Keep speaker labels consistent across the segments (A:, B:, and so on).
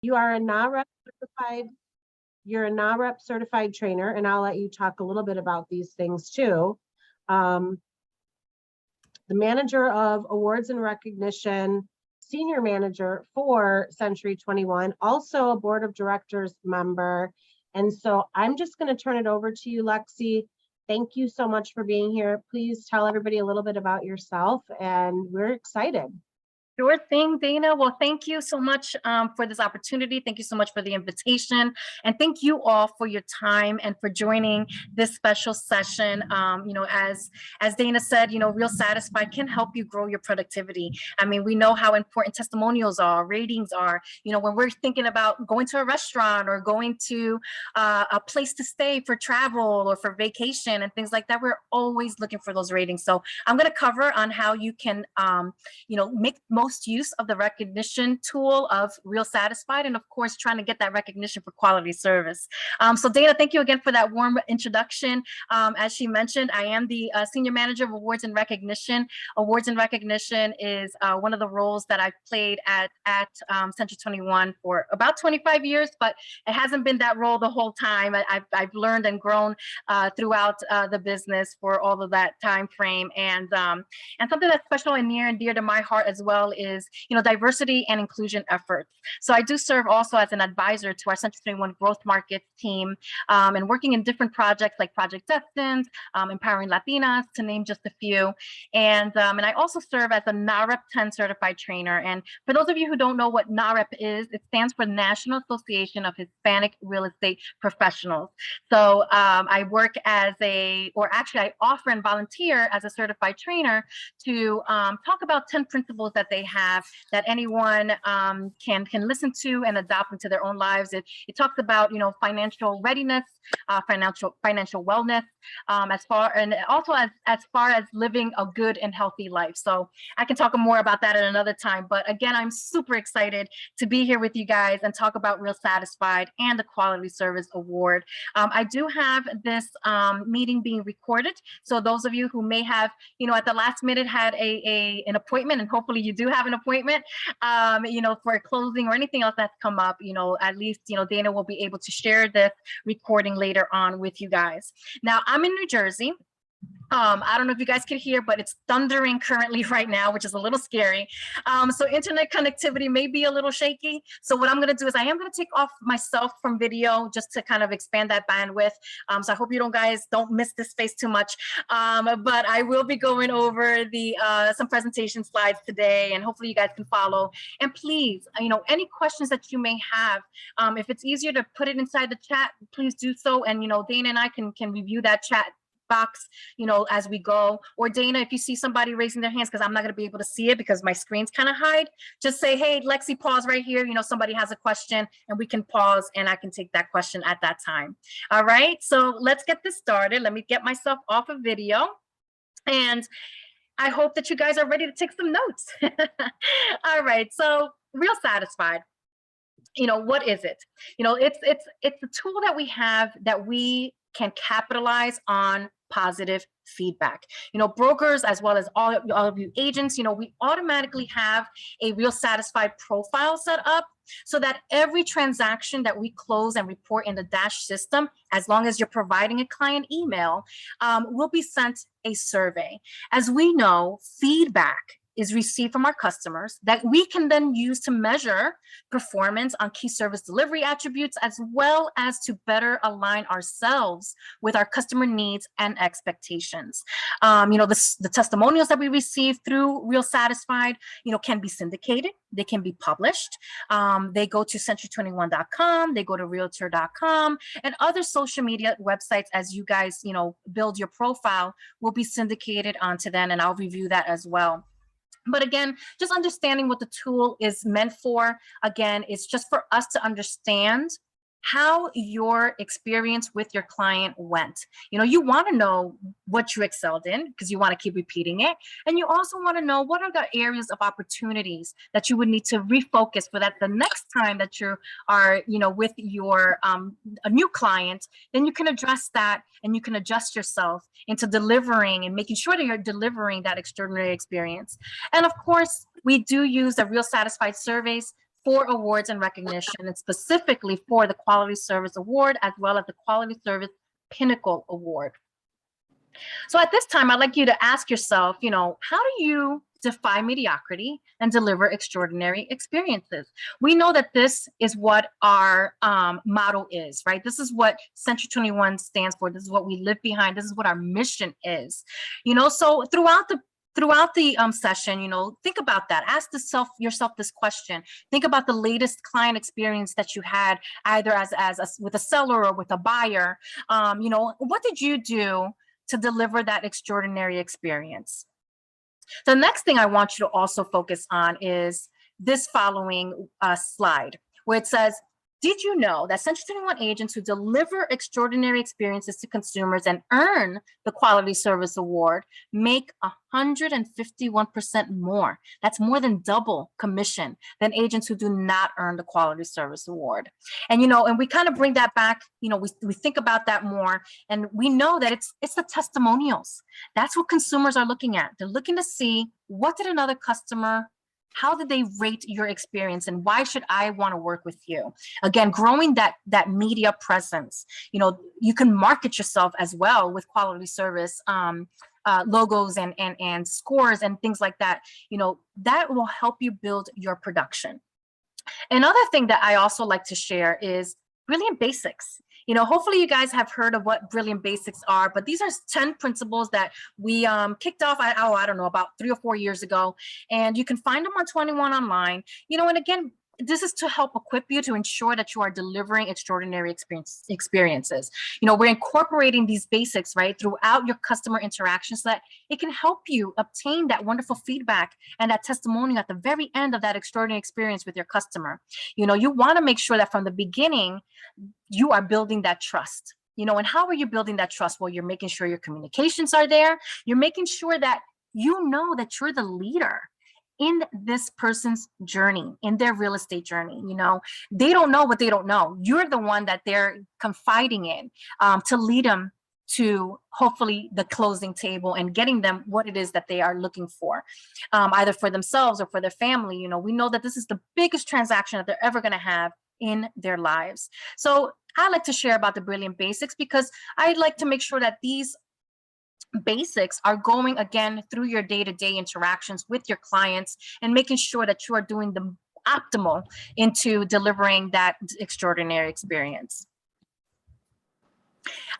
A: You are a NAREP certified, you're a NAREP certified trainer, and I'll let you talk a little bit about these things too. The manager of awards and recognition, senior manager for Century 21, also a board of directors member. And so I'm just going to turn it over to you, Lexi. Thank you so much for being here. Please tell everybody a little bit about yourself, and we're excited.
B: Sure thing, Dana. Well, thank you so much for this opportunity. Thank you so much for the invitation. And thank you all for your time and for joining this special session. As Dana said, Real Satisfied can help you grow your productivity. I mean, we know how important testimonials are, ratings are. When we're thinking about going to a restaurant or going to a place to stay for travel or for vacation and things like that, we're always looking for those ratings. So I'm going to cover on how you can, make most use of the recognition tool of Real Satisfied, and of course trying to get that recognition for quality service. So Dana, thank you again for that warm introduction. As she mentioned, I am the Senior Manager of Awards and Recognition. Awards and Recognition is one of the roles that I've played at Century 21 for about 25 years, but it hasn't been that role the whole time. I've learned and grown throughout the business for all of that time frame, and something that's special and near and dear to my heart as well is, diversity and inclusion efforts. So I do serve also as an advisor to our Century 21 Growth Markets team, and working in different projects like Project Destined, Empowering Latinas, to name just a few. And I also serve as a NAREP 10 certified trainer. And for those of you who don't know what NAREP is, it stands for National Association of Hispanic Real Estate Professionals. So I work I offer and volunteer as a certified trainer to talk about 10 principles that they have that anyone can listen to and adopt into their own lives. It talks about financial readiness, financial wellness, as far as living a good and healthy life. So I can talk more about that at another time. But again, I'm super excited to be here with you guys and talk about Real Satisfied and the Quality Service Award. I do have this meeting being recorded. So those of you who may have, at the last minute had an appointment, and hopefully you do have an appointment, for a closing or anything else that's come up, at least, Dana will be able to share this recording later on with you guys. Now, I'm in New Jersey. I don't know if you guys can hear, but it's thundering currently right now, which is a little scary. So internet connectivity may be a little shaky. So what I'm going to do is I am going to take off myself from video just to kind of expand that bandwidth. So I hope you guys don't miss this space too much. But I will be going over some presentation slides today, and hopefully you guys can follow. And please, any questions that you may have, if it's easier to put it inside the chat, please do so. And, Dana and I can review that chat box, as we go. Or Dana, if you see somebody raising their hands, because I'm not going to be able to see it because my screen's kind of hide, just say, hey, Lexi, pause right here. Somebody has a question, and we can pause and I can take that question at that time. All right, so let's get this started. Let me get myself off of video, and I hope that you guys are ready to take some notes. All right, so Real Satisfied. What is it? It's a tool that we have that we can capitalize on positive feedback. Brokers, as well as all of you agents, we automatically have a Real Satisfied profile set up so that every transaction that we close and report in the Dash system, as long as you're providing a client email, will be sent a survey. As we know, feedback is received from our customers that we can then use to measure performance on key service delivery attributes, as well as to better align ourselves with our customer needs and expectations. The testimonials that we receive through Real Satisfied, can be syndicated. They can be published. They go to century21.com. They go to realtor.com, and other social media websites. As you guys, build your profile, will be syndicated onto them, and I'll review that as well. But again, just understanding what the tool is meant for, again, it's just for us to understand how your experience with your client went. You want to know what you excelled in, because you want to keep repeating it. And you also want to know what are the areas of opportunities that you would need to refocus for that the next time that you are, with your a new client, then you can address that and you can adjust yourself into delivering and making sure that you're delivering that extraordinary experience. And of course, we do use the Real Satisfied surveys 4 awards and recognition, and specifically for the Quality Service Award, as well as the Quality Service Pinnacle Award. So at this time, I'd like you to ask yourself, how do you defy mediocrity and deliver extraordinary experiences? We know that this is what our motto is, right? This is what Century 21 stands for. This is what we live behind. This is what our mission is. So throughout the session, think about that. Ask yourself this question. Think about the latest client experience that you had, either with a seller or with a buyer. What did you do to deliver that extraordinary experience? The next thing I want you to also focus on is this following slide, where it says, did you know that Century 21 agents who deliver extraordinary experiences to consumers and earn the Quality Service Award make 151% more? That's more than double commission than agents who do not earn the Quality Service Award. And, and we kind of bring that back, we think about that more, and we know that it's the testimonials. That's what consumers are looking at. They're looking to see, what did another customer, how did they rate your experience, and why should I want to work with you? Again, growing that media presence. You can market yourself as well with quality service logos and scores and things like that. That will help you build your production. Another thing that I also like to share is Brilliant Basics. Hopefully you guys have heard of what Brilliant Basics are, but these are 10 principles that we kicked off, I don't know, about 3 or 4 years ago. And you can find them on 21 online. And again, this is to help equip you to ensure that you are delivering extraordinary experiences. We're incorporating these basics, right, throughout your customer interactions so that it can help you obtain that wonderful feedback and that testimonial at the very end of that extraordinary experience with your customer. You want to make sure that from the beginning, you are building that trust. And how are you building that trust? Well, you're making sure your communications are there. You're making sure that that you're the leader in this person's journey, in their real estate journey. They don't know what they don't know. You're the one that they're confiding in to lead them to hopefully the closing table and getting them what it is that they are looking for, either for themselves or for their family. We know that this is the biggest transaction that they're ever going to have in their lives. So I like to share about the Brilliant Basics because I'd like to make sure that these basics are going again through your day-to-day interactions with your clients and making sure that you are doing the optimal into delivering that extraordinary experience.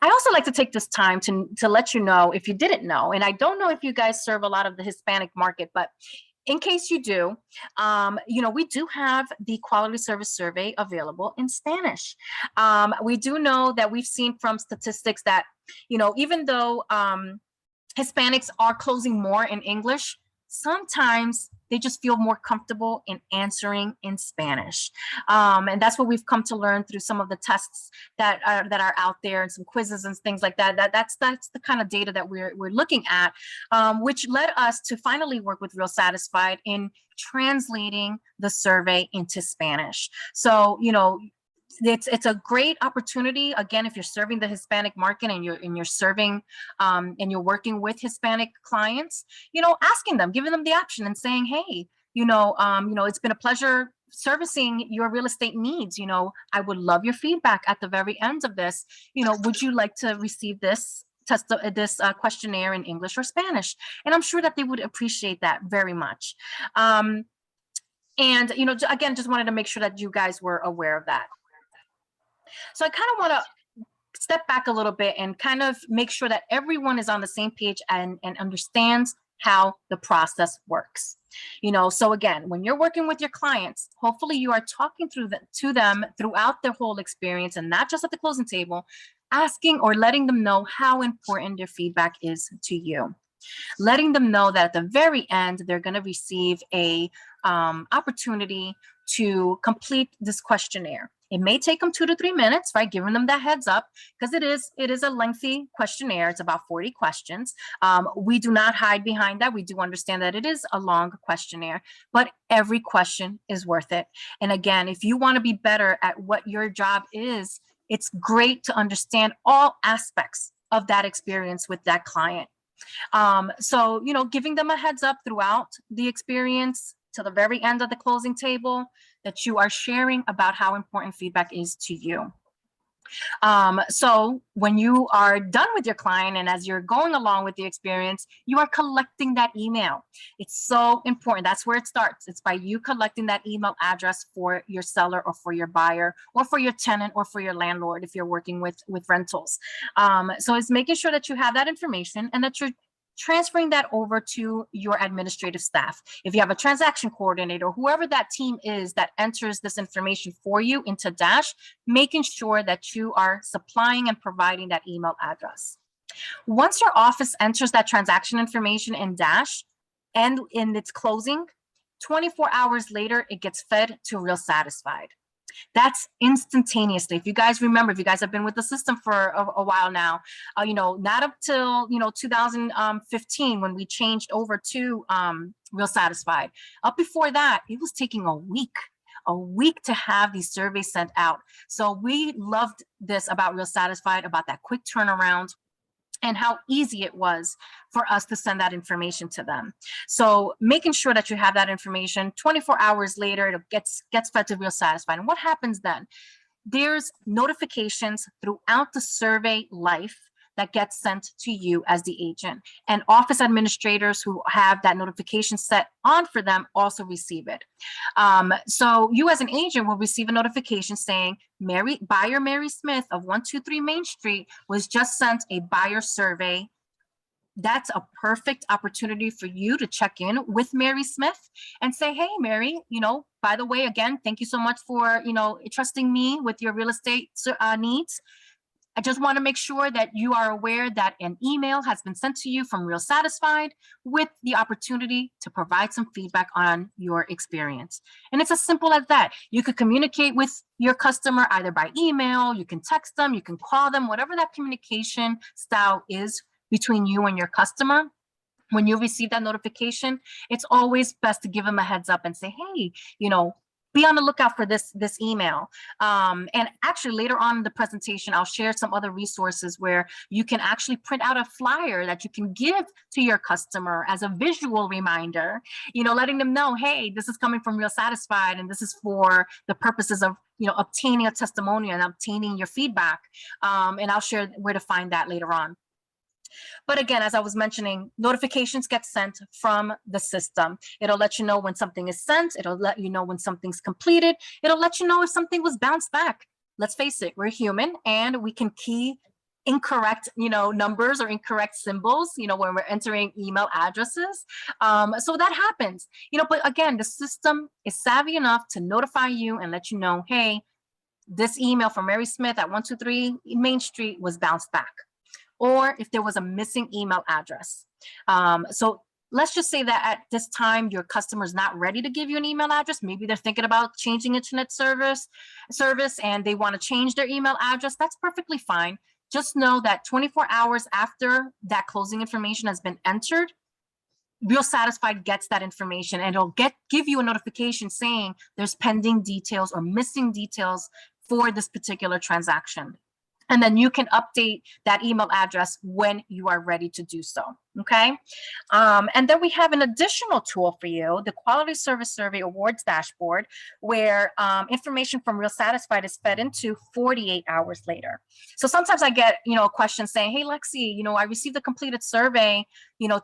B: I also like to take this time to let you know, if you didn't know, and I don't know if you guys serve a lot of the Hispanic market, but in case you do, we do have the Quality Service Survey available in Spanish. We do know that we've seen from statistics that, even though Hispanics are closing more in English, sometimes they just feel more comfortable in answering in Spanish. And that's what we've come to learn through some of the tests that are out there and some quizzes and things like that. That's the kind of data that we're looking at, which led us to finally work with Real Satisfied in translating the survey into Spanish. So, it's a great opportunity. Again, if you're serving the Hispanic market and you're serving and you're working with Hispanic clients, asking them, giving them the option and saying, hey, it's been a pleasure servicing your real estate needs. I would love your feedback at the very end of this. Would you like to receive this questionnaire in English or Spanish? And I'm sure that they would appreciate that very much. And, again, just wanted to make sure that you guys were aware of that. So I kind of want to step back a little bit and kind of make sure that everyone is on the same page and understands how the process works. So again, when you're working with your clients, hopefully you are talking to them throughout their whole experience and not just at the closing table, asking or letting them know how important their feedback is to you. Letting them know that at the very end, they're going to receive a opportunity to complete this questionnaire. It may take them 2 to 3 minutes, right? Giving them that heads up, because it is a lengthy questionnaire. It's about 40 questions. We do not hide behind that. We do understand that it is a long questionnaire, but every question is worth it. And again, if you want to be better at what your job is, it's great to understand all aspects of that experience with that client. So, giving them a heads up throughout the experience to the very end of the closing table, that you are sharing about how important feedback is to you. So when you are done with your client and as you're going along with the experience, you are collecting that email. It's so important. That's where it starts. It's by you collecting that email address for your seller or for your buyer or for your tenant or for your landlord if you're working with rentals. So it's making sure that you have that information and that you're transferring that over to your administrative staff. If you have a transaction coordinator, whoever that team is that enters this information for you into Dash, making sure that you are supplying and providing that email address. Once your office enters that transaction information in Dash and in its closing, 24 hours later, it gets fed to Real Satisfied. That's instantaneously. If you guys remember, if you guys have been with the system for a while now, not up till 2015 when we changed over to Real Satisfied. Up before that, it was taking a week to have these surveys sent out. So we loved this about Real Satisfied, about that quick turnaround and how easy it was for us to send that information to them. So making sure that you have that information 24 hours later, it gets fed to Real Satisfied. And what happens then? There's notifications throughout the survey life that gets sent to you as the agent. And office administrators who have that notification set on for them also receive it. So you as an agent will receive a notification saying, buyer Mary Smith of 123 Main Street was just sent a buyer survey. That's a perfect opportunity for you to check in with Mary Smith and say, hey, Mary, by the way, again, thank you so much for, trusting me with your real estate needs. I just want to make sure that you are aware that an email has been sent to you from Real Satisfied with the opportunity to provide some feedback on your experience. And it's as simple as that. You could communicate with your customer either by email, you can text them, you can call them, whatever that communication style is between you and your customer. When you receive that notification, it's always best to give them a heads up and say, hey, be on the lookout for this email. And actually later on in the presentation, I'll share some other resources where you can actually print out a flyer that you can give to your customer as a visual reminder, letting them know, hey, this is coming from Real Satisfied and this is for the purposes of obtaining a testimonial and obtaining your feedback. And I'll share where to find that later on. But again, as I was mentioning, notifications get sent from the system. It'll let you know when something is sent. It'll let you know when something's completed. It'll let you know if something was bounced back. Let's face it, we're human and we can key incorrect, numbers or incorrect symbols, when we're entering email addresses. So that happens, but again, the system is savvy enough to notify you and let you know, hey, this email from Mary Smith at 123 Main Street was bounced back. Or if there was a missing email address. So let's just say that at this time, your customer is not ready to give you an email address. Maybe they're thinking about changing internet service and they want to change their email address. That's perfectly fine. Just know that 24 hours after that closing information has been entered, Real Satisfied gets that information and it'll give you a notification saying there's pending details or missing details for this particular transaction. And then you can update that email address when you are ready to do so, okay? And then we have an additional tool for you, the Quality Service Survey Awards Dashboard, where information from Real Satisfied is fed into 48 hours later. So sometimes I get, a question saying, hey, Lexi, I received a completed survey,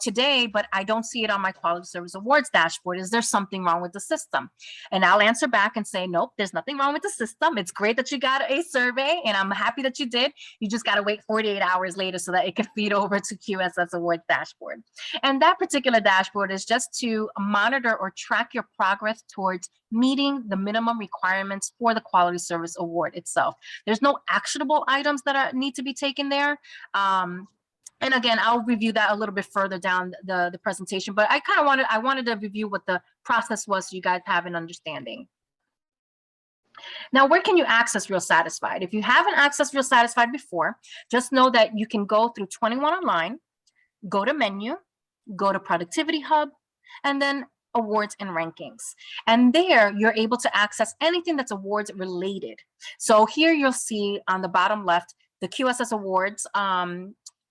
B: today, but I don't see it on my Quality Service Awards dashboard. Is there something wrong with the system? And I'll answer back and say, nope, there's nothing wrong with the system. It's great that you got a survey and I'm happy that you did. You just got to wait 48 hours later so that it can feed over to QSS Awards dashboard. And that particular dashboard is just to monitor or track your progress towards meeting the minimum requirements for the Quality Service Award itself. There's no actionable items that need to be taken there. And again, I'll review that a little bit further down the presentation, but I wanted to review what the process was so you guys have an understanding. Now, where can you access Real Satisfied? If you haven't accessed Real Satisfied before, just know that you can go through 21 Online, go to Menu, go to Productivity Hub, and then Awards and Rankings. And there you're able to access anything that's awards related. So here you'll see on the bottom left, the QSS Awards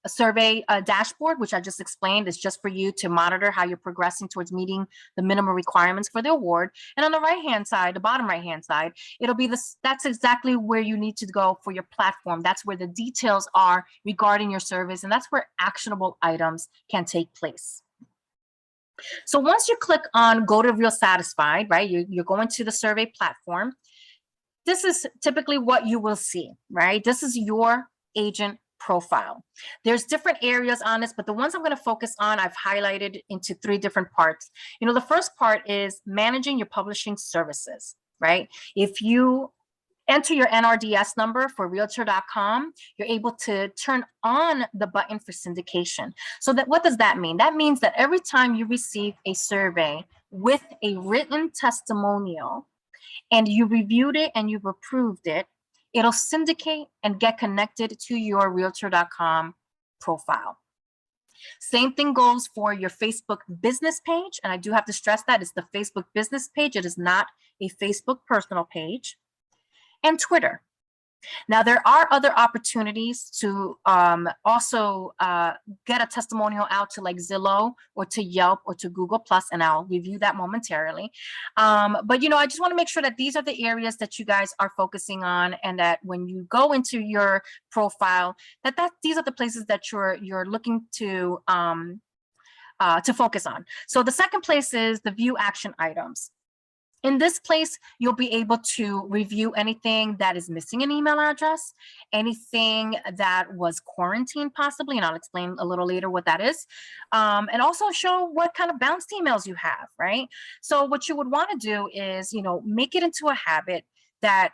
B: survey dashboard, which I just explained, is just for you to monitor how you're progressing towards meeting the minimum requirements for the award. And on the right-hand side, the bottom right-hand side, it'll be this, that's exactly where you need to go for your platform. That's where the details are regarding your service, and that's where actionable items can take place. So once you click on go to Real Satisfied, right, you're going to the survey platform. This is typically what you will see, right? This is your agent profile. There's different areas on this, but the ones I'm going to focus on, I've highlighted into 3 different parts. You know, the first part is managing your publishing services, right? If you enter your NRDS number for realtor.com, you're able to turn on the button for syndication. So that, what does that mean? That means that every time you receive a survey with a written testimonial and you reviewed it and you've approved it, it'll syndicate and get connected to your realtor.com profile. Same thing goes for your Facebook business page. And I do have to stress that it's the Facebook business page. It is not a Facebook personal page. And Twitter. Now, there are other opportunities to also get a testimonial out to like Zillow or to Yelp or to Google+, and I'll review that momentarily. But, you know, I just want to make sure that these are the areas that you guys are focusing on, and that when you go into your profile, that these are the places that you're looking to focus on. So the second place is the view action items. In this place, you'll be able to review anything that is missing an email address, anything that was quarantined possibly, and I'll explain a little later what that is, and also show what kind of bounced emails you have, right? So what you would want to do is, you know, make it into a habit that,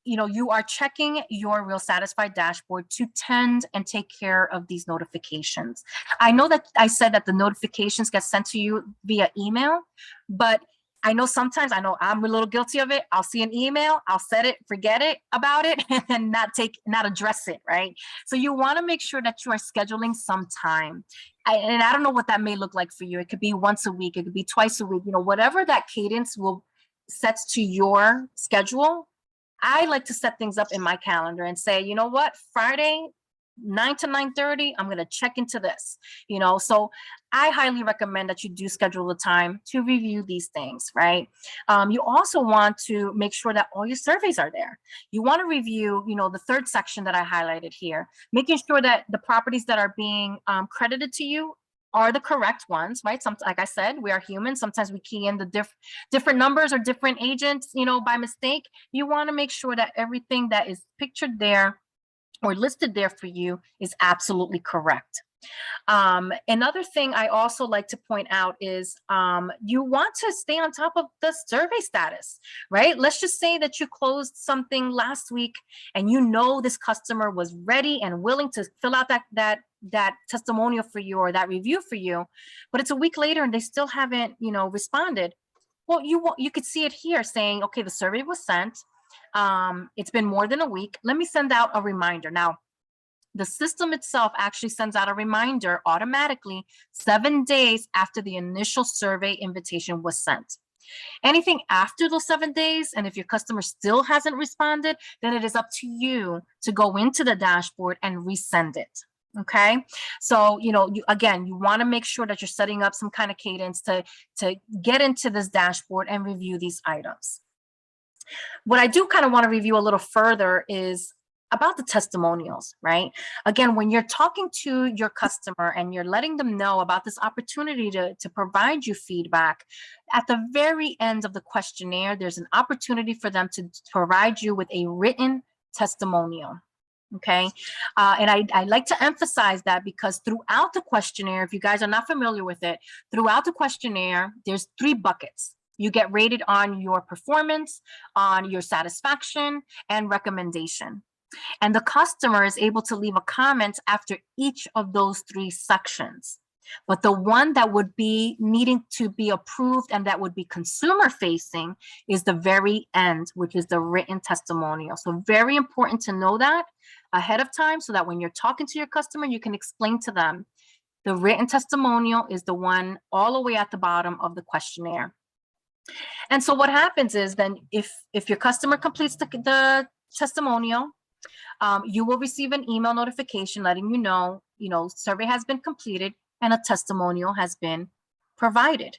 B: you know, you are checking your Real Satisfied dashboard to tend and take care of these notifications. I know that I said that the notifications get sent to you via email, but I know sometimes, I know I'm a little guilty of it. I'll see an email, I'll set it, forget it about it, and not address it, right? So you want to make sure that you are scheduling some time. And I don't know what that may look like for you. It could be once a week, it could be twice a week, you know, whatever that cadence will sets to your schedule. I like to set things up in my calendar and say, you know what, Friday, 9 to 9:30, I'm going to check into this, you know. So I highly recommend that you do schedule the time to review these things, right? You also want to make sure that all your surveys are there. You want to review, you know, the third section that I highlighted here, making sure that the properties that are being credited to you are the correct ones, right? Like I said, we are human. Sometimes we key in the different numbers or different agents, you know, by mistake. You want to make sure that everything that is pictured there or listed there for you is absolutely correct. Another thing I also like to point out is you want to stay on top of the survey status, right? Let's just say that you closed something last week and you know this customer was ready and willing to fill out that testimonial for you or that review for you, but it's a week later and they still haven't, you know, responded. Well, you could see it here saying, okay, the survey was sent. It's been more than a week. Let me send out a reminder. Now, the system itself actually sends out a reminder automatically 7 days after the initial survey invitation was sent. Anything after those 7 days, and if your customer still hasn't responded, then it is up to you to go into the dashboard and resend it. Okay, so you know, you want to make sure that you're setting up some kind of cadence to get into this dashboard and review these items. What I do kind of want to review a little further is about the testimonials, right? Again, when you're talking to your customer and you're letting them know about this opportunity to provide you feedback, at the very end of the questionnaire, there's an opportunity for them to provide you with a written testimonial. Okay, and I like to emphasize that because throughout the questionnaire, if you guys are not familiar with it, throughout the questionnaire, there's 3 buckets. You get rated on your performance, on your satisfaction, and recommendation. And the customer is able to leave a comment after each of those 3 sections. But the one that would be needing to be approved and that would be consumer facing is the very end, which is the written testimonial. So very important to know that ahead of time so that when you're talking to your customer, you can explain to them the written testimonial is the one all the way at the bottom of the questionnaire. And so what happens is then if your customer completes the testimonial, You will receive an email notification letting you know, survey has been completed and a testimonial has been provided.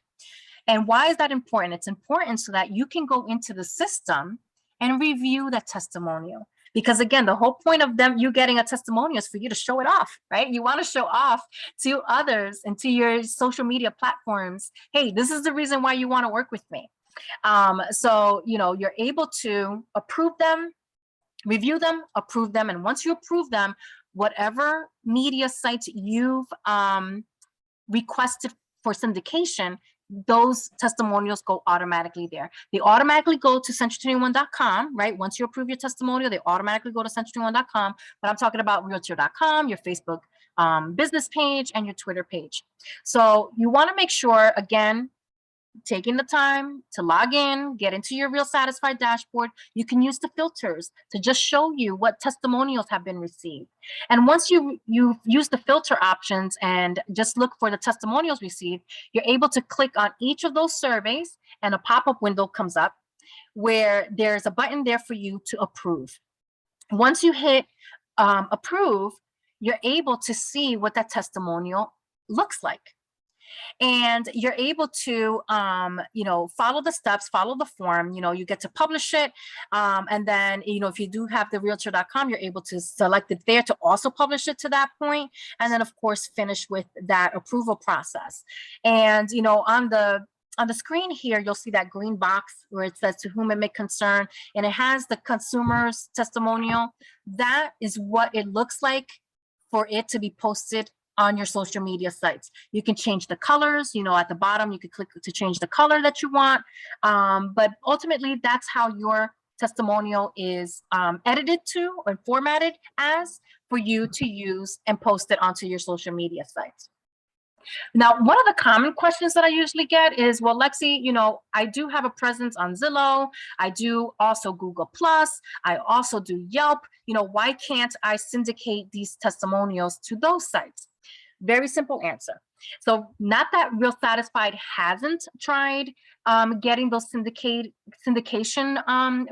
B: And why is that important? It's important so that you can go into the system and review that testimonial. Because again, the whole point of you getting a testimonial is for you to show it off, right? You want to show off to others and to your social media platforms, hey, this is the reason why you want to work with me. So, you're able to approve them, review them, approve them. And once you approve them, whatever media sites you've requested for syndication, those testimonials go automatically there. They automatically go to century21.com, right? Once you approve your testimonial, they automatically go to century21.com. But I'm talking about realtor.com, your Facebook business page, and your Twitter page. So you want to make sure, again, taking the time to log in, get into your Real Satisfied dashboard. You can use the filters to just show you what testimonials have been received. And once you use the filter options and just look for the testimonials received, you're able to click on each of those surveys and a pop-up window comes up where there's a button there for you to approve. Once you hit approve, you're able to see what that testimonial looks like. And you're able to, follow the steps, follow the form, you get to publish it. And then, if you do have the realtor.com, you're able to select it there to also publish it to that point. And then of course, finish with that approval process. And, on the screen here, you'll see that green box where it says to whom it may concern, and it has the consumer's testimonial. That is what it looks like for it to be posted on your social media sites. You can change the colors, at the bottom, you can click to change the color that you want. But ultimately, that's how your testimonial is edited to or formatted as for you to use and post it onto your social media sites. Now, one of the common questions that I usually get is, well, Lexi, I do have a presence on Zillow. I do also Google Plus. I also do Yelp. Why can't I syndicate these testimonials to those sites? Very simple answer. So not that Real Satisfied hasn't tried getting those syndication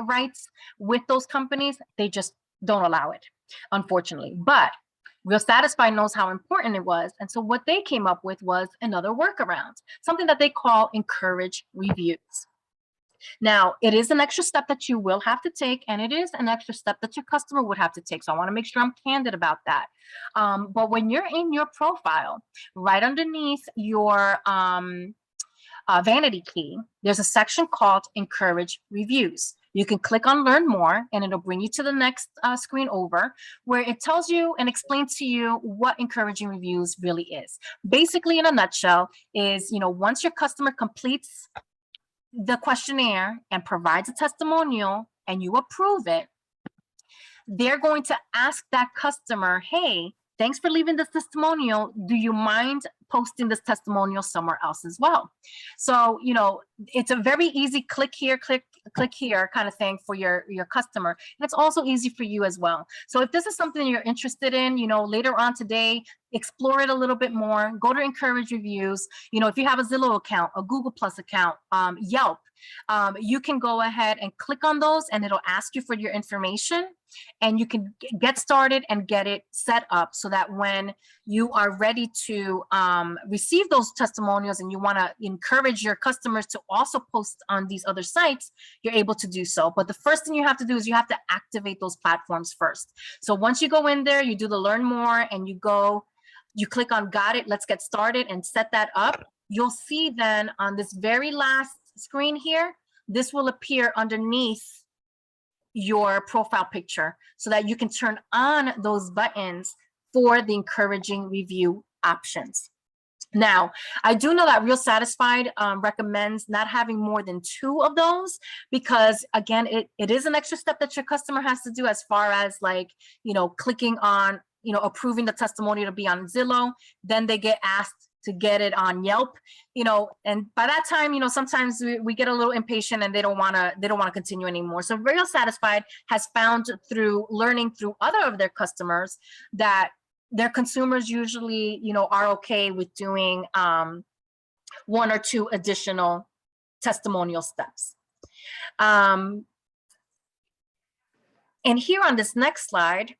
B: rights with those companies. They just don't allow it, unfortunately. But Real Satisfied knows how important it was. And so what they came up with was another workaround, something that they call encourage reviews. Now, it is an extra step that you will have to take, and it is an extra step that your customer would have to take. So I want to make sure I'm candid about that. But when you're in your profile, right underneath your vanity key, there's a section called Encourage Reviews. You can click on Learn More, and it'll bring you to the next screen over, where it tells you and explains to you what encouraging reviews really is. Basically, in a nutshell, is once your customer completes the questionnaire and provides a testimonial and you approve it, they're going to ask that customer, hey, thanks for leaving this testimonial. Do you mind posting this testimonial somewhere else as well? So, it's a very easy click here kind of thing for your customer. And it's also easy for you as well. So if this is something you're interested in, later on today, explore it a little bit more, go to encourage reviews. If you have a Zillow account, a Google Plus account, Yelp, you can go ahead and click on those and it'll ask you for your information, and you can get started and get it set up so that when you are ready to receive those testimonials and you want to encourage your customers to also post on these other sites, you're able to do so. But the first thing you have to do is you have to activate those platforms first. So once you go in there, you do the Learn More and you click on Got It, let's get started, and set that up. You'll see then on this very last screen here, this will appear underneath your profile picture so that you can turn on those buttons for the encouraging review options. Now, I do know that Real Satisfied recommends not having more than 2 of those because, again, it is an extra step that your customer has to do as far as clicking on, approving the testimonial to be on Zillow. Then they get asked to get it on Yelp, and by that time, sometimes we get a little impatient and they don't want to continue anymore. So Real Satisfied has found through learning through other of their customers that their consumers usually, are okay with doing 1 or 2 additional testimonial steps. And here on this next slide,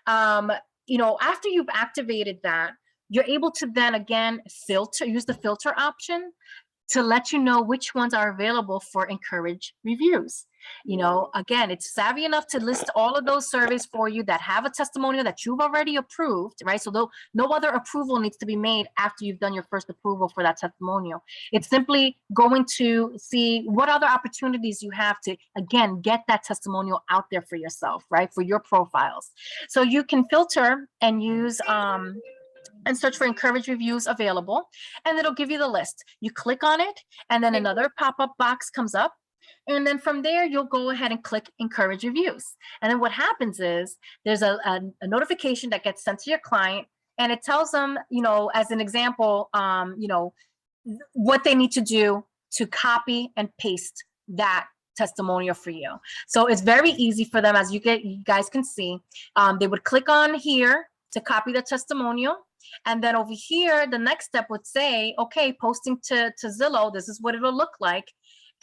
B: after you've activated that, you're able to then again use the filter option to let you know which ones are available for encourage reviews. Again, it's savvy enough to list all of those surveys for you that have a testimonial that you've already approved, right? So no other approval needs to be made after you've done your first approval for that testimonial. It's simply going to see what other opportunities you have to, again, get that testimonial out there for yourself, right? For your profiles. So you can filter and use, and search for encourage reviews available, and it'll give you the list. You click on it, and then another pop-up box comes up. And then from there, you'll go ahead and click encourage reviews. And then what happens is there's a notification that gets sent to your client, and it tells them, as an example, what they need to do to copy and paste that testimonial for you. So it's very easy for them, as you guys can see. They would click on here to copy the testimonial. And then over here, the next step would say, okay, posting to Zillow, this is what it'll look like.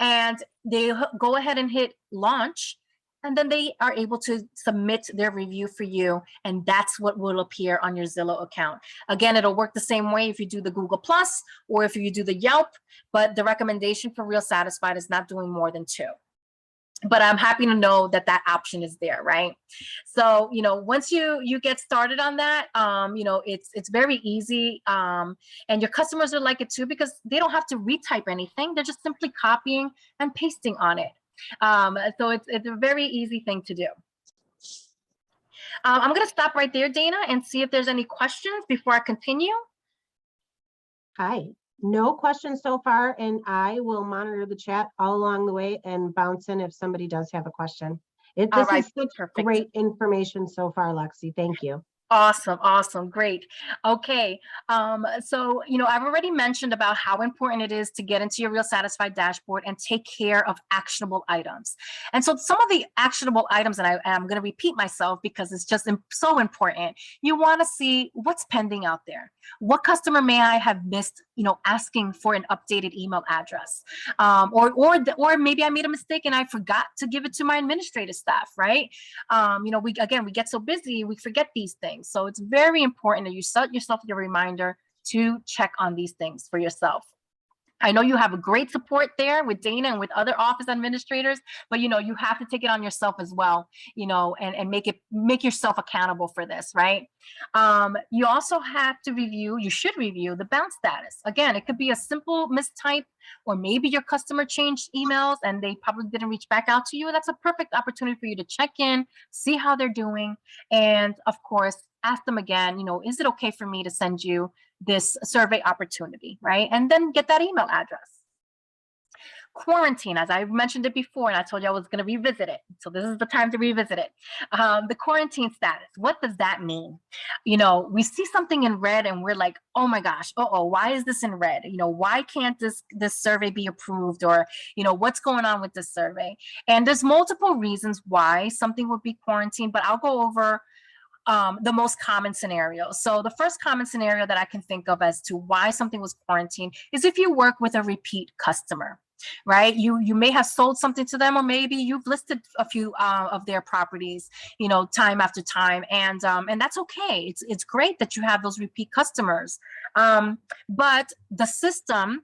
B: And they go ahead and hit launch, and then they are able to submit their review for you. And that's what will appear on your Zillow account. Again, it'll work the same way if you do the Google Plus or if you do the Yelp, but the recommendation for Real Satisfied is not doing more than 2. But I'm happy to know that that option is there, right? So, once you get started on that, it's very easy. And your customers will like it too, because they don't have to retype anything. They're just simply copying and pasting on it. So it's a very easy thing to do. I'm going to stop right there, Dana, and see if there's any questions before I continue.
A: Hi. No questions so far, and I will monitor the chat all along the way and bounce in if somebody does have a question. This is such great information so far, Lexi. Thank you.
B: Awesome. Great. Okay. So, I've already mentioned about how important it is to get into your Real Satisfied dashboard and take care of actionable items. And so some of the actionable items, and I'm going to repeat myself because it's just so important. You want to see what's pending out there. What customer may I have missed, asking for an updated email address? Or maybe I made a mistake and I forgot to give it to my administrative staff, right? We get so busy, we forget these things. So it's very important that you set yourself your reminder to check on these things for yourself. I know you have a great support there with Dana and with other office administrators, but you have to take it on yourself as well, and make yourself accountable for this, right? You also have to you should review the bounce status. Again, it could be a simple mistype, or maybe your customer changed emails and they probably didn't reach back out to you. That's a perfect opportunity for you to check in, see how they're doing, and of course, ask them again, is it okay for me to send you this survey opportunity, right? And then get that email address. Quarantine, as I mentioned it before, and I told you I was going to revisit it. So this is the time to revisit it. The quarantine status, what does that mean? We see something in red and we're like, oh my gosh, why is this in red? Why can't this survey be approved? Or, what's going on with this survey? And there's multiple reasons why something would be quarantined, but I'll go over the most common scenarios. So the first common scenario that I can think of as to why something was quarantined is if you work with a repeat customer, right? You may have sold something to them, or maybe you've listed a few of their properties, time after time, and that's okay. It's great that you have those repeat customers, but the system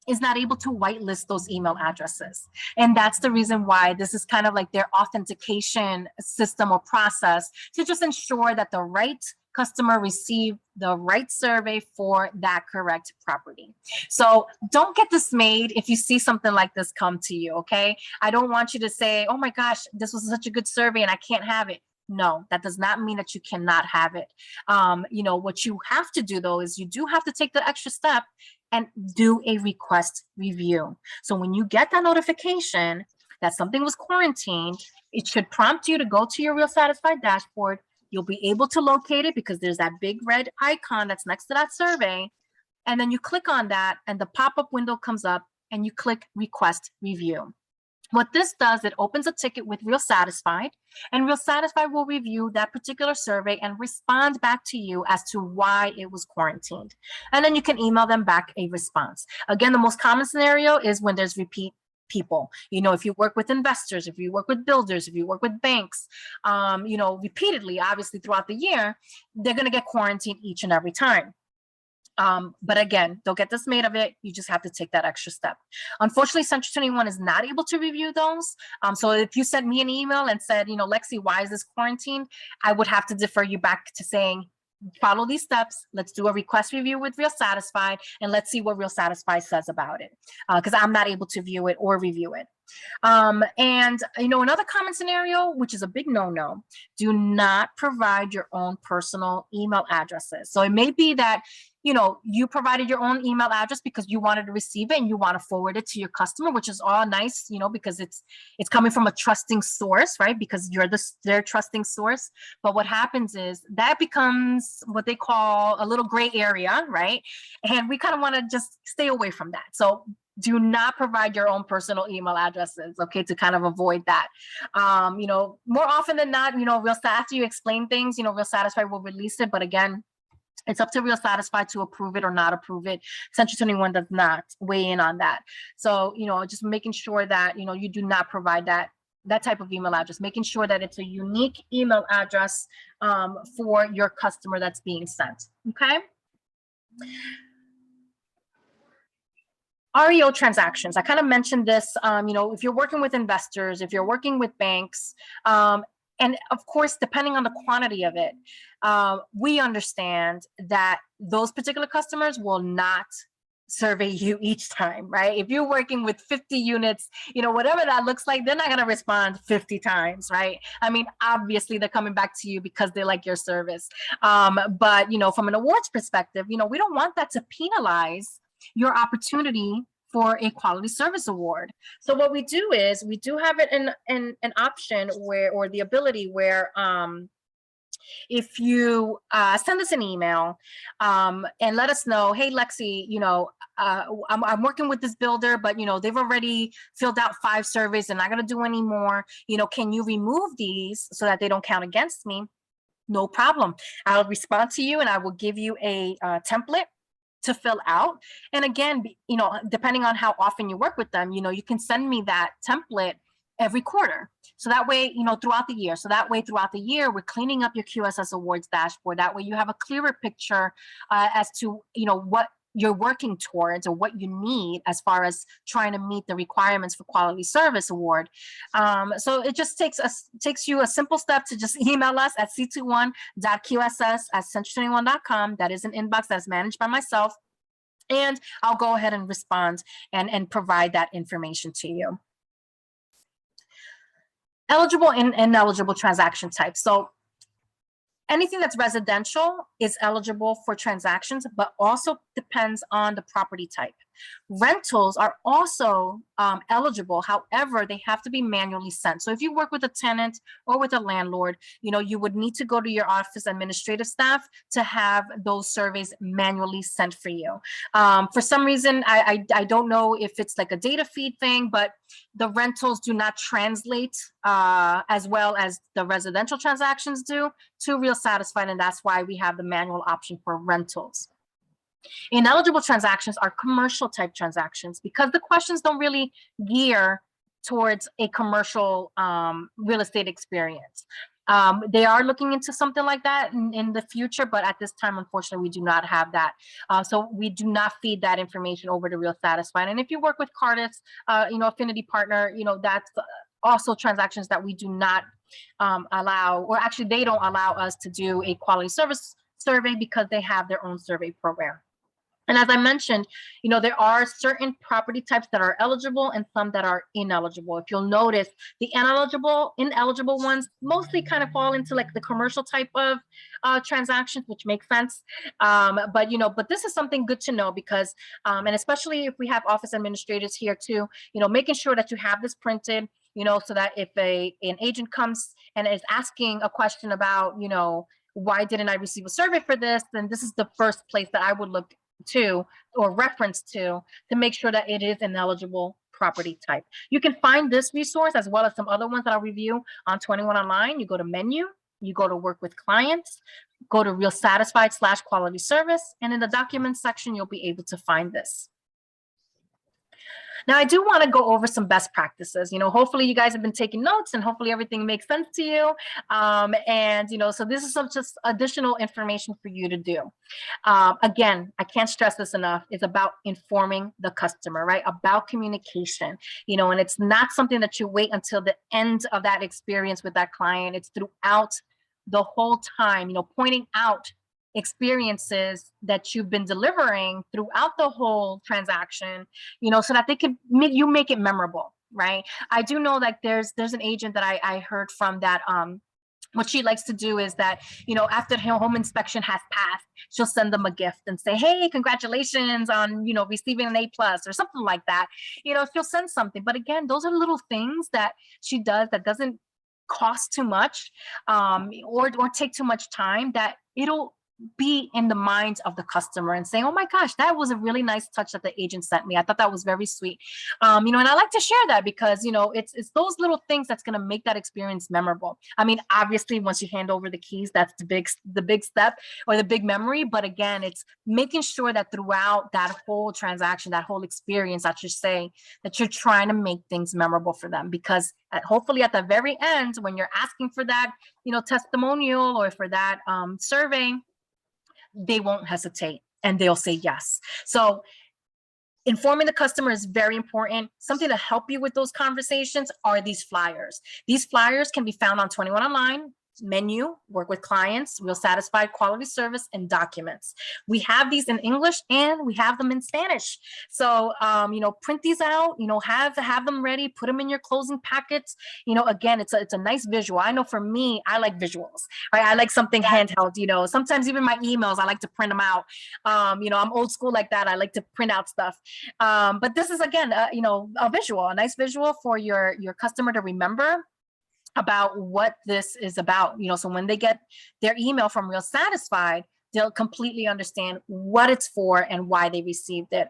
B: is not able to whitelist those email addresses. And that's the reason why this is kind of like their authentication system or process to just ensure that the right customer received the right survey for that correct property. So don't get dismayed if you see something like this come to you, okay? I don't want you to say, oh my gosh, this was such a good survey and I can't have it. No, that does not mean that you cannot have it. What you have to do though is you do have to take the extra step and do a request review. So when you get that notification that something was quarantined, it should prompt you to go to your Real Satisfied dashboard. You'll be able to locate it because there's that big red icon that's next to that survey. And then you click on that and the pop-up window comes up and you click request review. What this does, it opens a ticket with Real Satisfied, and Real Satisfied will review that particular survey and respond back to you as to why it was quarantined. And then you can email them back a response. Again, the most common scenario is when there's repeat people. You know, if you work with investors, if you work with builders, if you work with banks, you know, repeatedly, obviously throughout the year, they're going to get quarantined each and every time. But again, don't get dismayed of it. You just have to take that extra step. Unfortunately, Century 21 is not able to review those. So if you sent me an email and said, you know, Lexi, why is this quarantined? I would have to defer you back to saying, follow these steps. Let's do a request review with Real Satisfied, and let's see what Real Satisfied says about it. Because I'm not able to view it or review it. And, you know, another common scenario, which is a big no-no, do not provide your own personal email addresses. So it may be that, you know, you provided your own email address because you wanted to receive it and you want to forward it to your customer, which is all nice, you know, because it's coming from a trusting source, right? Because you're their trusting source. But what happens is that becomes what they call a little gray area, right? And we kind of want to just stay away from that. So do not provide your own personal email addresses, okay, to kind of avoid that. You know, more often than not, you know, after you explain things, you know, Real Satisfied will release it. But again, it's up to Real Satisfied to approve it or not approve it. Century 21 does not weigh in on that. So, you know, just making sure that, you know, you do not provide that type of email address, making sure that it's a unique email address for your customer that's being sent, okay? REO transactions. I kind of mentioned this, you know, if you're working with investors, if you're working with banks, and of course, depending on the quantity of it, we understand that those particular customers will not survey you each time, right? If you're working with 50 units, you know, whatever that looks like, they're not going to respond 50 times, right? I mean, obviously they're coming back to you because they like your service. But, you know, from an awards perspective, you know, we don't want that to penalize your opportunity for a quality service award. So what we do is we do have it in an option where, or the ability where, if you send us an email and let us know, hey, Lexi, you know, I'm working with this builder, but, you know, they've already filled out 5 surveys and not going to do any more. You know, can you remove these so that they don't count against me? No problem. I'll respond to you and I will give you a template to fill out. And again, you know, depending on how often you work with them, you know, you can send me that template every quarter. So that way, you know, throughout the year. So that way, throughout the year, we're cleaning up your QSS awards dashboard. That way you have a clearer picture as to, you know, what you're working towards or what you need as far as trying to meet the requirements for quality service award. So it just takes you a simple step to just email us at c21.qss@century21.com. That is an inbox that's managed by myself. And I'll go ahead and respond and provide that information to you. Eligible and ineligible transaction types. So anything that's residential is eligible for transactions, but also depends on the property type. Rentals are also eligible. However, they have to be manually sent. So if you work with a tenant or with a landlord, you know, you would need to go to your office administrative staff to have those surveys manually sent for you. For some reason, I don't know if it's like a data feed thing, but the rentals do not translate as well as the residential transactions do to Real Satisfied, and that's why we have the manual option for rentals. Ineligible transactions are commercial type transactions because the questions don't really gear towards a commercial real estate experience. They are looking into something like that in the future, but at this time, unfortunately, we do not have that. So we do not feed that information over to Real Satisfied. And if you work with Cardiff's, you know, affinity partner, you know, that's also transactions that we do not allow, or actually they don't allow us to do a quality service survey because they have their own survey program. And as I mentioned, you know, there are certain property types that are eligible and some that are ineligible. If you'll notice, the ineligible ones mostly kind of fall into like the commercial type of transactions, which makes sense. But, you know, but this is something good to know because, and especially if we have office administrators here too, you know, making sure that you have this printed, you know, so that if an agent comes and is asking a question about, you know, why didn't I receive a survey for this, then this is the first place that I would look to or reference to make sure that it is an eligible property type. You can find this resource as well as some other ones that I'll review on 21 Online. You go to menu, you go to work with clients, go to Real Satisfied /quality service, and in the documents section, you'll be able to find this. Now, I do want to go over some best practices. Hopefully you guys have been taking notes and hopefully everything makes sense to you. So this is some just additional information for you to do. Again, I can't stress this enough. It's about informing the customer, right? About communication, and it's not something that you wait until the end of that experience with that client. It's throughout the whole time, pointing out experiences that you've been delivering throughout the whole transaction, so that they can make it memorable, right? I do know that there's an agent that I heard from that, what she likes to do is that, after her home inspection has passed, she'll send them a gift and say, hey, congratulations on, receiving an A+ or something like that. She'll send something. But again, those are little things that she does that doesn't cost too much, or take too much time, that it'll be in the minds of the customer and saying, oh my gosh, that was a really nice touch that the agent sent me. I thought that was very sweet. And I like to share that because, it's those little things that's going to make that experience memorable. I mean, obviously, once you hand over the keys, that's the big step, or the big memory. But again, it's making sure that throughout that whole transaction, that whole experience, I should say, that you're trying to make things memorable for them, because hopefully at the very end, when you're asking for that, testimonial or for that survey, they won't hesitate and they'll say yes. So informing the customer is very important. Something to help you with those conversations are these flyers. These flyers can be found on 21 Online, menu, work with clients, real satisfied, quality service, and documents. We have these in English and we have them in Spanish. So, print these out, have them ready, put them in your closing packets. Again, it's a nice visual. I know for me, I like visuals, right? I like something handheld, sometimes even my emails, I like to print them out. I'm old school like that. I like to print out stuff. But this is, again, a visual, a nice visual for your customer to remember about what this is about. So when they get their email from Real Satisfied, they'll completely understand what it's for and why they received it.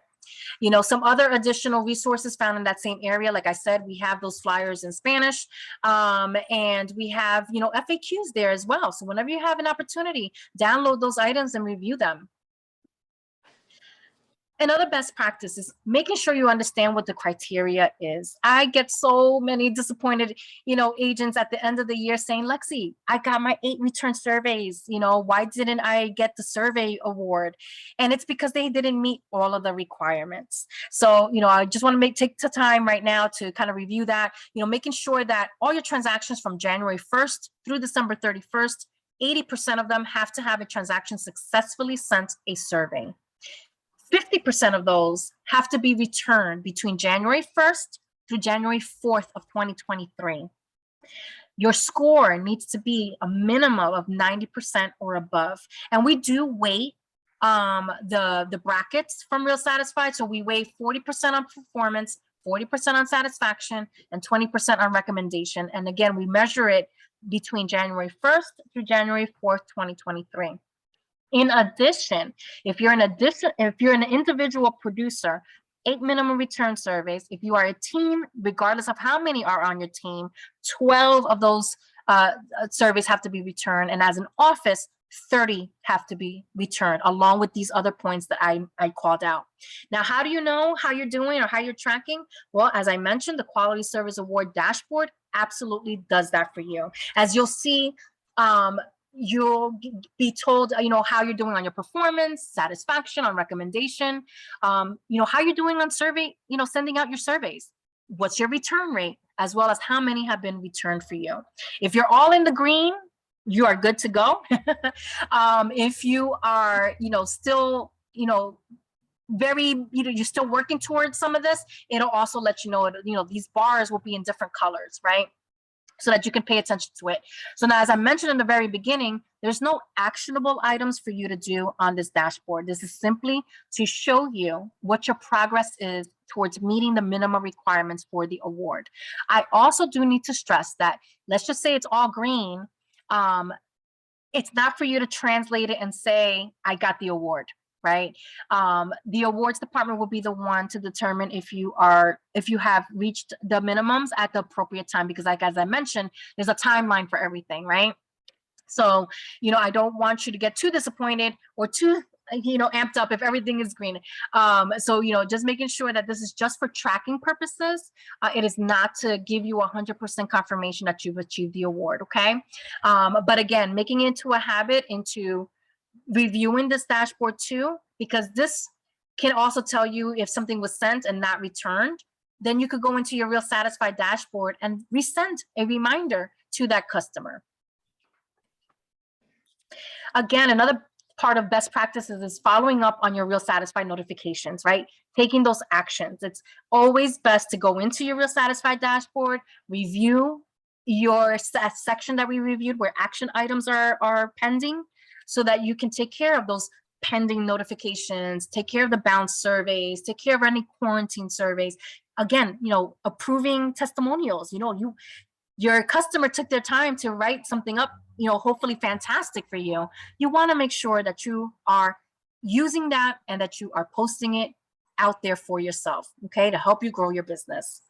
B: Some other additional resources found in that same area, like I said, we have those flyers in Spanish, and we have, FAQs there as well. So whenever you have an opportunity, download those items and review them. Another best practice is making sure you understand what the criteria is. I get so many disappointed, agents at the end of the year saying, Lexi, I got my 8 return surveys. Why didn't I get the survey award? And it's because they didn't meet all of the requirements. So, I just want to take the time right now to kind of review that, making sure that all your transactions from January 1st through December 31st, 80% of them have to have a transaction successfully sent a survey. 50% of those have to be returned between January 1st through January 4th of 2023. Your score needs to be a minimum of 90% or above. And we do weight the brackets from Real Satisfied. So we weigh 40% on performance, 40% on satisfaction, and 20% on recommendation. And again, we measure it between January 1st through January 4th, 2023. In addition, if you're an individual producer, 8 minimum return surveys. If you are a team, regardless of how many are on your team, 12 of those surveys have to be returned. And as an office, 30 have to be returned, along with these other points that I called out. Now, how do you know how you're doing or how you're tracking? Well, as I mentioned, the Quality Service Award dashboard absolutely does that for you. As you'll see, you'll be told, how you're doing on your performance, satisfaction, on recommendation, how you're doing on survey, sending out your surveys. What's your return rate, as well as how many have been returned for you. If you're all in the green, you are good to go. If you are, still, you're still working towards some of this, it'll also let you know, these bars will be in different colors, right? So that you can pay attention to it. So now, as I mentioned in the very beginning, there's no actionable items for you to do on this dashboard. This is simply to show you what your progress is towards meeting the minimum requirements for the award. I also do need to stress that, let's just say it's all green. It's not for you to translate it and say, I got the award. Right? The awards department will be the one to determine if you have reached the minimums at the appropriate time, because as I mentioned, there's a timeline for everything, right? So, I don't want you to get too disappointed or too amped up if everything is green. So, just making sure that this is just for tracking purposes. It is not to give you 100% confirmation that you've achieved the award, okay? But again, making it into a habit, into reviewing this dashboard too, because this can also tell you if something was sent and not returned. Then you could go into your Real Satisfied dashboard and resend a reminder to that customer. Again, another part of best practices is following up on your Real Satisfied notifications, right? Taking those actions. It's always best to go into your Real Satisfied dashboard, review your section that we reviewed where action items are pending, so that you can take care of those pending notifications, take care of the bounce surveys, take care of any quarantine surveys. Again, approving testimonials, your customer took their time to write something up, hopefully fantastic for you. You want to make sure that you are using that and that you are posting it out there for yourself, okay, to help you grow your business.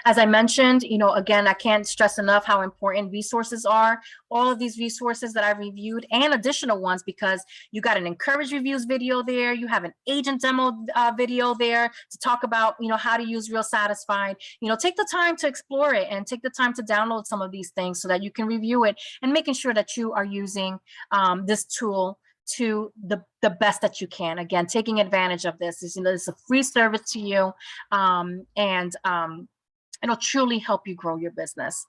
B: As I mentioned, again, I can't stress enough how important resources are. All of these resources that I reviewed and additional ones, because you got an Encourage Reviews video there. You have an agent demo video there to talk about, how to use Real Satisfied. Take the time to explore it and take the time to download some of these things so that you can review it and making sure that you are using this tool to the best that you can. Again, taking advantage of this is, it's a free service to you, and it'll truly help you grow your business.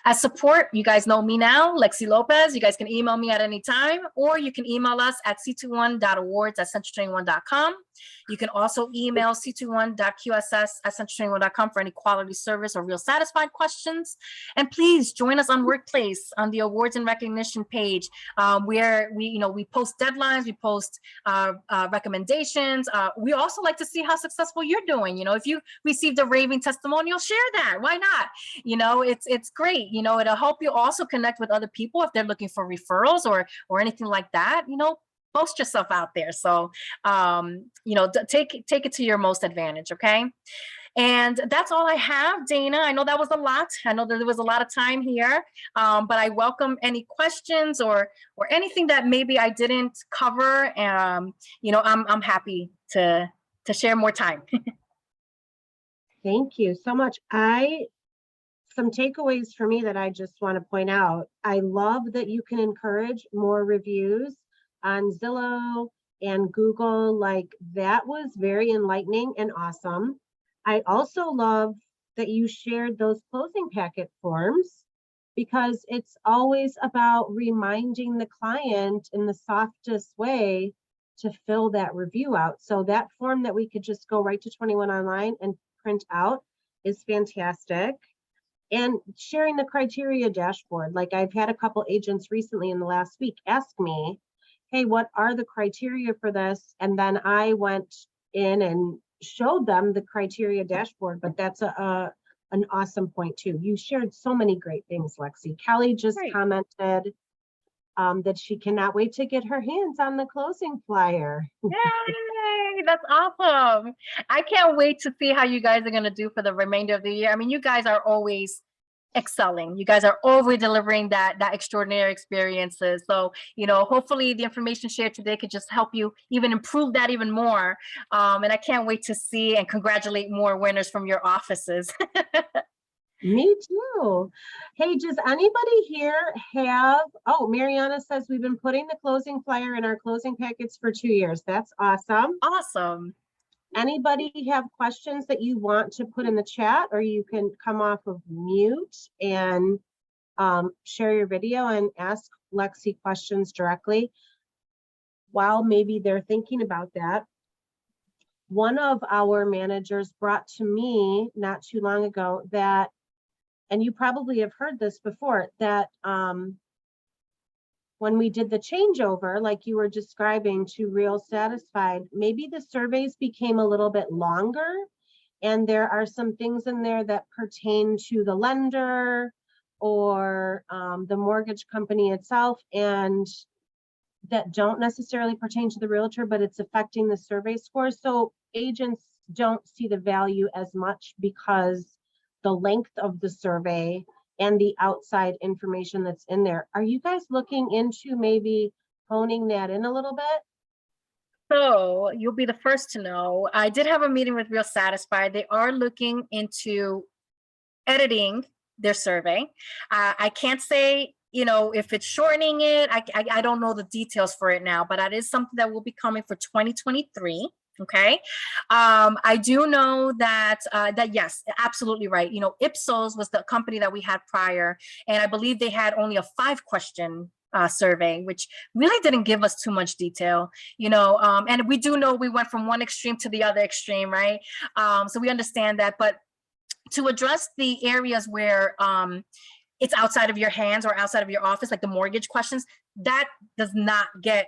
B: As support, you guys know me now, Lexi Lopez. You guys can email me at any time, or you can email us at c21.awards@century21.com. You can also email c21.qss@century21.com for any quality service or Real Satisfied questions. And please join us on Workplace on the awards and recognition page, where we post deadlines, we post recommendations. We also like to see how successful you're doing. If you received a raving testimonial, share that. Why not? It's great. It'll help you also connect with other people if they're looking for referrals or anything like that. Post yourself out there. So, take it to your most advantage. Okay. And that's all I have, Dana. I know that was a lot. I know that there was a lot of time here, but I welcome any questions or anything that maybe I didn't cover. I'm happy to share more time.
A: Thank you so much. Some takeaways for me that I just want to point out. I love that you can encourage more reviews on Zillow and Google. Like, that was very enlightening and awesome. I also love that you shared those closing packet forms, because it's always about reminding the client in the softest way to fill that review out. So that form that we could just go right to 21 Online and print out is fantastic. And sharing the criteria dashboard. Like, I've had a couple agents recently in the last week ask me, hey, what are the criteria for this? And then I went in and showed them the criteria dashboard. But that's an awesome point too. You shared so many great things, Lexi. Kelly just commented that she cannot wait to get her hands on the closing flyer.
B: Yay, that's awesome. I can't wait to see how you guys are going to do for the remainder of the year. I mean, you guys are always excelling. You guys are over delivering that extraordinary experiences. So, hopefully the information shared today could just help you even improve that even more. And I can't wait to see and congratulate more winners from your offices.
A: Me too. Hey, does anybody here have, Mariana says we've been putting the closing flyer in our closing packets for 2 years. That's awesome.
B: Awesome.
A: Anybody have questions that you want to put in the chat, or you can come off of mute and share your video and ask Lexi questions directly while maybe they're thinking about that. One of our managers brought to me not too long ago that, and you probably have heard this before, that when we did the changeover, like you were describing, to Real Satisfied, maybe the surveys became a little bit longer, and there are some things in there that pertain to the lender or the mortgage company itself, and that don't necessarily pertain to the realtor, but it's affecting the survey score. So agents don't see the value as much because the length of the survey and the outside information that's in there. Are you guys looking into maybe honing that in a little bit?
B: So you'll be the first to know. I did have a meeting with Real Satisfied. They are looking into editing their survey. I can't say, if it's shortening it. I don't know the details for it now, but that is something that will be coming for 2023. Okay. I do know that yes, absolutely right. Ipsos was the company that we had prior, and I believe they had only a 5-question survey, which really didn't give us too much detail, and we do know we went from one extreme to the other extreme, right? So we understand that, but to address the areas where it's outside of your hands or outside of your office, like the mortgage questions, that does not get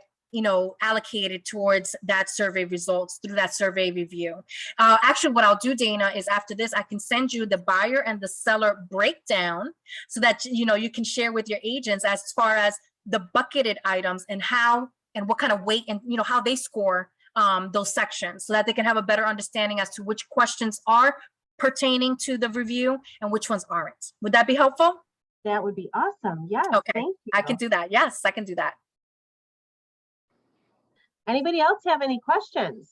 B: allocated towards that survey results through that survey review. Actually, what I'll do, Dana, is after this, I can send you the buyer and the seller breakdown so that, you can share with your agents as far as the bucketed items and how and what kind of weight and, how they score those sections so that they can have a better understanding as to which questions are pertaining to the review and which ones aren't. Would that be helpful?
A: That would be awesome. Yes.
B: Okay,
A: Thank you.
B: I can do that. Yes, I can do that.
A: Anybody else have any questions?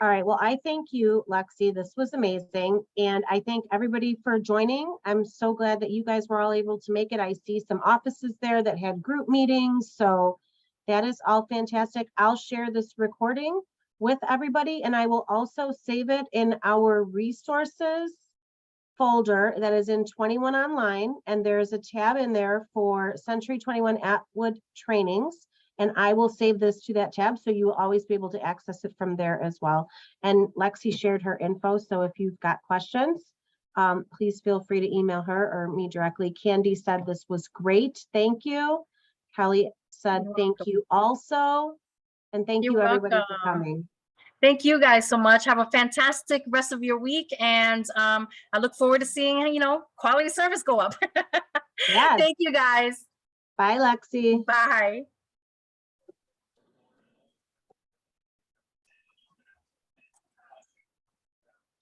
A: All right, well, I thank you, Lexi. This was amazing. And I thank everybody for joining. I'm so glad that you guys were all able to make it. I see some offices there that had group meetings. So that is all fantastic. I'll share this recording with everybody, and I will also save it in our resources folder that is in 21 online, and there's a tab in there for Century 21 Atwood trainings, and I will save this to that tab so you will always be able to access it from there as well. And Lexi shared her info, so if you've got questions, please feel free to email her or me directly. Candy said this was great. Thank you. Kelly said thank you also, and thank you everybody for coming.
B: Thank you guys so much. Have a fantastic rest of your week. And I look forward to seeing, quality service go up.
A: Yes.
B: Thank you guys.
A: Bye, Lexi.
B: Bye.